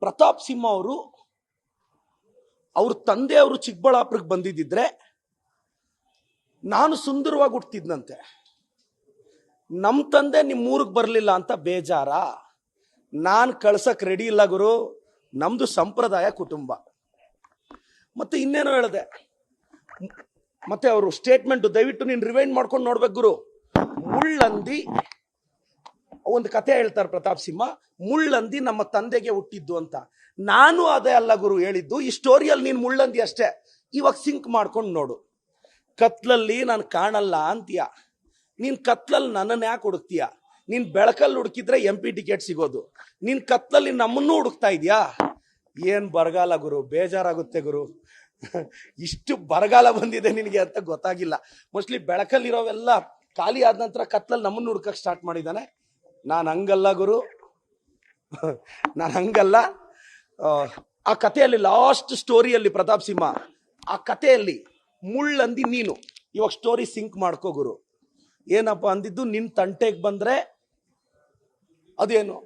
ಪ್ರತಾಪ್ ಸಿಂಹ ಅವರು ಅವ್ರ ತಂದೆಯವರು ಚಿಕ್ಕಬಳ್ಳಾಪುರಕ್ಕೆ ಬಂದಿದ್ದಿದ್ರೆ ನಾನು ಸುಂದರವಾಗಿ ಹುಟ್ಟಿದ್ನಂತೆ. ನಮ್ಮ ತಂದೆ ನಿಮ್ಮ ಊರಿಗೆ ಬರಲಿಲ್ಲ ಅಂತ ಬೇಜಾರ? ನಾನು ಕಳ್ಸಕ್ ರೆಡಿ ಇಲ್ಲ ಗುರು, ನಮ್ದು ಸಂಪ್ರದಾಯ ಕುಟುಂಬ. ಮತ್ತೆ ಇನ್ನೇನೋ ಹೇಳಿದೆ, ಮತ್ತೆ ಅವರು ಸ್ಟೇಟ್ಮೆಂಟ್ ದಯವಿಟ್ಟು ನೀನು ರಿವೈಂಡ್ ಮಾಡ್ಕೊಂಡು ನೋಡ್ಬೇಕು ಗುರು. ಮುಳ್ಳಂದಿ ಒಂದು ಕತೆ ಹೇಳ್ತಾರೆ ಪ್ರತಾಪ್ ಸಿಂಹ, ಮುಳ್ಳಂದಿ ನಮ್ಮ ತಂದೆಗೆ ಹುಟ್ಟಿದ್ದು ಅಂತ. ನಾನು ಅದೇ ಅಲ್ಲ ಗುರು ಹೇಳಿದ್ದು, ಈ ಸ್ಟೋರಿಯಲ್ಲಿ ನೀನು ಮುಳ್ಳಂದಿ ಅಷ್ಟೇ. ಇವಾಗ ಸಿಂಕ್ ಮಾಡ್ಕೊಂಡು ನೋಡು. ಕತ್ಲಲ್ಲಿ ನಾನು ಕಾಣಲ್ಲ ಅಂತೀಯ, ನೀನ್ ಕತ್ಲಲ್ಲಿ ನನ್ನನ್ನು ಯಾಕೆ ಹುಡುಕ್ತೀಯ? ನೀನ್ ಬೆಳಕಲ್ಲಿ ಹುಡುಕಿದ್ರೆ MP ಟಿಕೆಟ್ ಸಿಗೋದು, ನೀನ್ ಕತ್ಲಲ್ಲಿ ನಮ್ಮನ್ನು ಹುಡುಕ್ತಾ ಇದೀಯಾ? ಏನ್ ಬರಗಾಲ ಗುರು, ಬೇಜಾರಾಗುತ್ತೆ ಗುರು. ಇಷ್ಟು ಬರಗಾಲ ಬಂದಿದೆ ನಿನಗೆ ಅಂತ ಗೊತ್ತಾಗಿಲ್ಲ. ಮೋಸ್ಟ್ಲಿ ಬೆಳಕಲ್ಲಿರೋವೆಲ್ಲ ಖಾಲಿ ಆದ ನಂತರ ಕತ್ಲಲ್ಲಿ ನಮ್ಮನ್ನು ಹುಡುಕಕ್ಕೆ ಸ್ಟಾರ್ಟ್ ಮಾಡಿದ್ದಾನೆ. ನಾನು ಹಂಗಲ್ಲ ಗುರು, ನಾನು ಹಂಗಲ್ಲ. ಆ ಕಥೆಯಲ್ಲಿ ಲಾಸ್ಟ್ ಸ್ಟೋರಿಯಲ್ಲಿ ಪ್ರತಾಪ್ ಸಿಂಹ, ಆ ಕಥೆಯಲ್ಲಿ ಮುಳ್ಳಂದಿ ನೀನು. ಇವಾಗ ಸ್ಟೋರಿ ಸಿಂಕ್ ಮಾಡ್ಕೋ ಗುರು. ಏನಪ್ಪ ಅಂದಿದ್ದು, ನಿನ್ ತಂಟೆಗೆ ಬಂದ್ರೆ ಅದೇನು